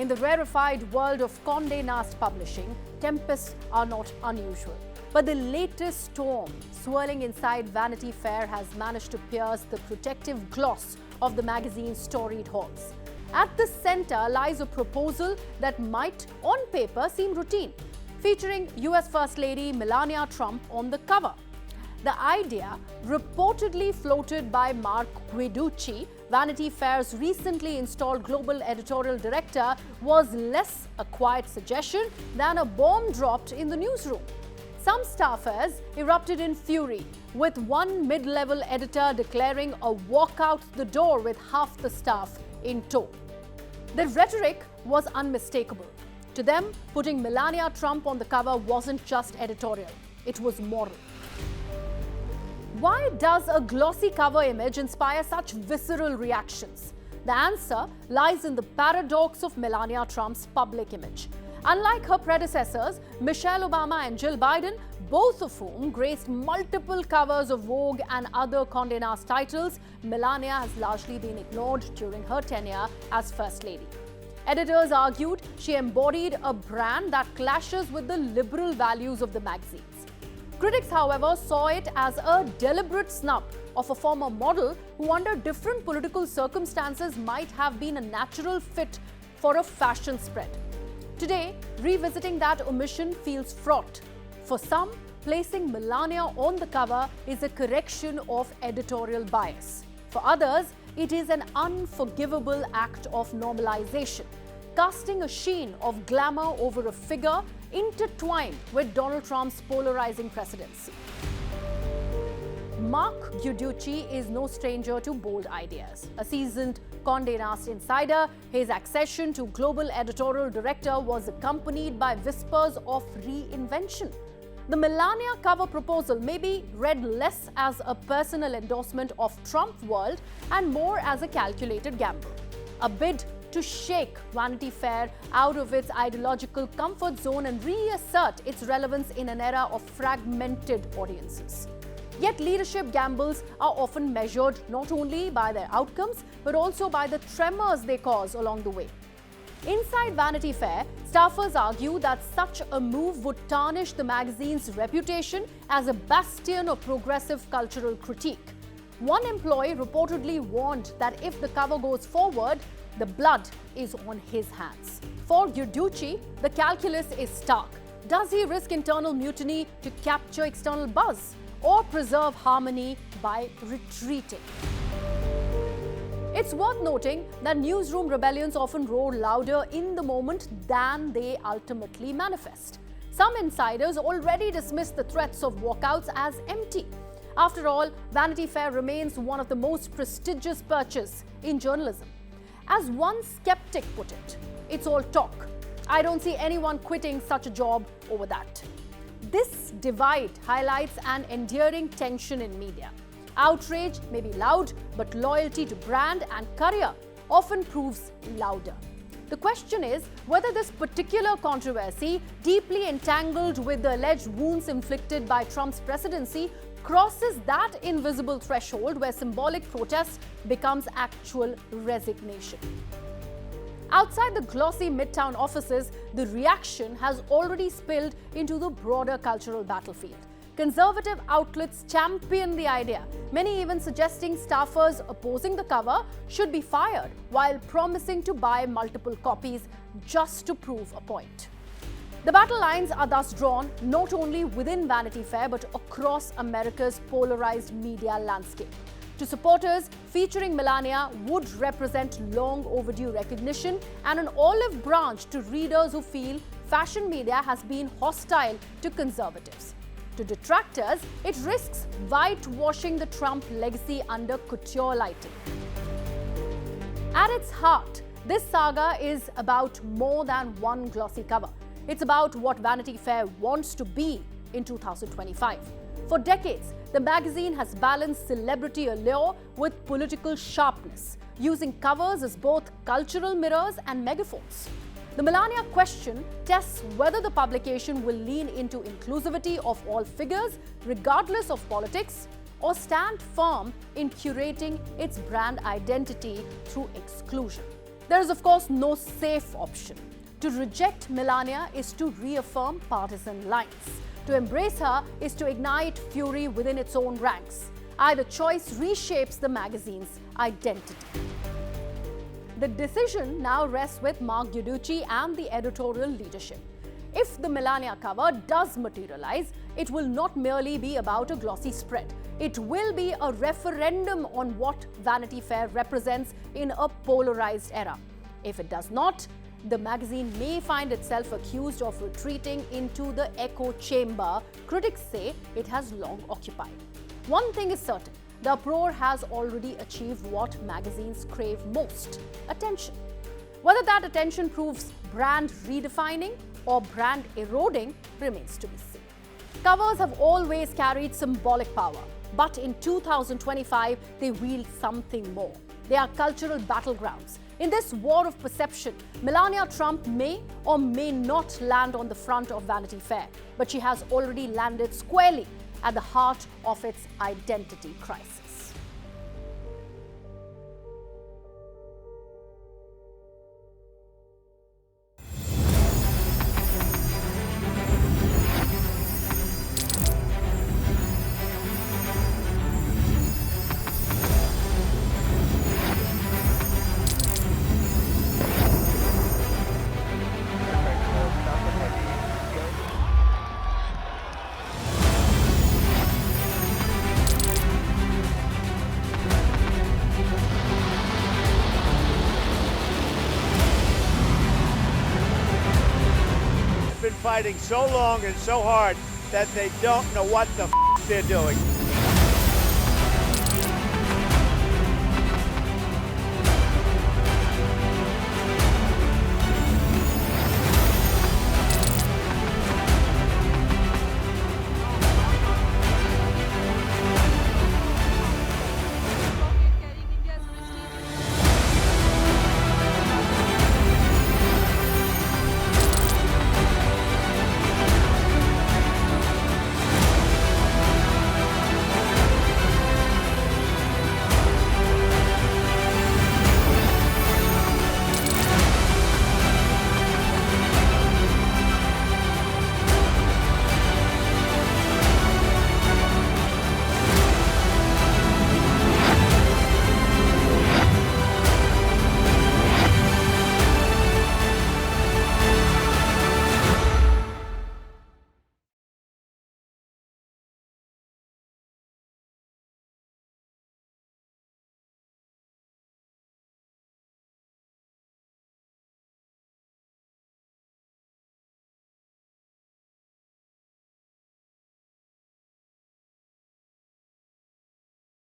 In the rarefied world of Condé Nast publishing, tempests are not unusual. But the latest storm swirling inside Vanity Fair has managed to pierce the protective gloss of the magazine's storied halls. At the center lies a proposal that might, on paper, seem routine, featuring US First Lady Melania Trump on the cover. The idea, reportedly floated by Mark Guiducci, Vanity Fair's recently installed global editorial director, was less a quiet suggestion than a bomb dropped in the newsroom. Some staffers erupted in fury, with one mid-level editor declaring a walk out the door with half the staff in tow. The rhetoric was unmistakable. To them, putting Melania Trump on the cover wasn't just editorial, it was moral. Why does a glossy cover image inspire such visceral reactions? The answer lies in the paradox of Melania Trump's public image. Unlike her predecessors, Michelle Obama and Jill Biden, both of whom graced multiple covers of Vogue and other Condé Nast titles, Melania has largely been ignored during her tenure as First Lady. Editors argued she embodied a brand that clashes with the liberal values of the magazines. Critics, however, saw it as a deliberate snub of a former model who, under different political circumstances, might have been a natural fit for a fashion spread. Today, revisiting that omission feels fraught. For some, placing Melania on the cover is a correction of editorial bias. For others, it is an unforgivable act of normalization, casting a sheen of glamour over a figure intertwined with Donald Trump's polarizing presidency. Mark Guiducci is no stranger to bold ideas. A seasoned Condé Nast insider, his accession to global editorial director was accompanied by whispers of reinvention. The Melania cover proposal may be read less as a personal endorsement of Trump world and more as a calculated gamble, a bid to shake Vanity Fair out of its ideological comfort zone and reassert its relevance in an era of fragmented audiences. Yet leadership gambles are often measured not only by their outcomes, but also by the tremors they cause along the way. Inside Vanity Fair, staffers argue that such a move would tarnish the magazine's reputation as a bastion of progressive cultural critique. One employee reportedly warned that if the cover goes forward, the blood is on his hands. For Guiducci, the calculus is stark. Does he risk internal mutiny to capture external buzz, or preserve harmony by retreating? It's worth noting that newsroom rebellions often roar louder in the moment than they ultimately manifest. Some insiders already dismiss the threats of walkouts as empty. After all, Vanity Fair remains one of the most prestigious perches in journalism. As one skeptic put it, it's all talk. I don't see anyone quitting such a job over that. This divide highlights an enduring tension in media. Outrage may be loud, but loyalty to brand and career often proves louder. The question is whether this particular controversy, deeply entangled with the alleged wounds inflicted by Trump's presidency, crosses that invisible threshold where symbolic protest becomes actual resignation. Outside the glossy Midtown offices, the reaction has already spilled into the broader cultural battlefield. Conservative outlets champion the idea, many even suggesting staffers opposing the cover should be fired while promising to buy multiple copies just to prove a point. The battle lines are thus drawn not only within Vanity Fair but across America's polarized media landscape. To supporters, featuring Melania would represent long overdue recognition and an olive branch to readers who feel fashion media has been hostile to conservatives. To detractors, it risks whitewashing the Trump legacy under couture lighting. At its heart, this saga is about more than one glossy cover. It's about what Vanity Fair wants to be in 2025. For decades, the magazine has balanced celebrity allure with political sharpness, using covers as both cultural mirrors and megaphones. The Melania question tests whether the publication will lean into inclusivity of all figures, regardless of politics, or stand firm in curating its brand identity through exclusion. There is, of course, no safe option. To reject Melania is to reaffirm partisan lines. To embrace her is to ignite fury within its own ranks. Either choice reshapes the magazine's identity. The decision now rests with Mark Guiducci and the editorial leadership. If the Melania cover does materialize, it will not merely be about a glossy spread. It will be a referendum on what Vanity Fair represents in a polarized era. If it does not, the magazine may find itself accused of retreating into the echo chamber critics say it has long occupied. One thing is certain, the uproar has already achieved what magazines crave most: attention. Whether that attention proves brand redefining or brand eroding remains to be seen. Covers have always carried symbolic power, but in 2025, they wield something more. They are cultural battlegrounds. In this war of perception, Melania Trump may or may not land on the front of Vanity Fair, but she has already landed squarely at the heart of its identity crisis. Been fighting so long and so hard that they don't know what the they're doing.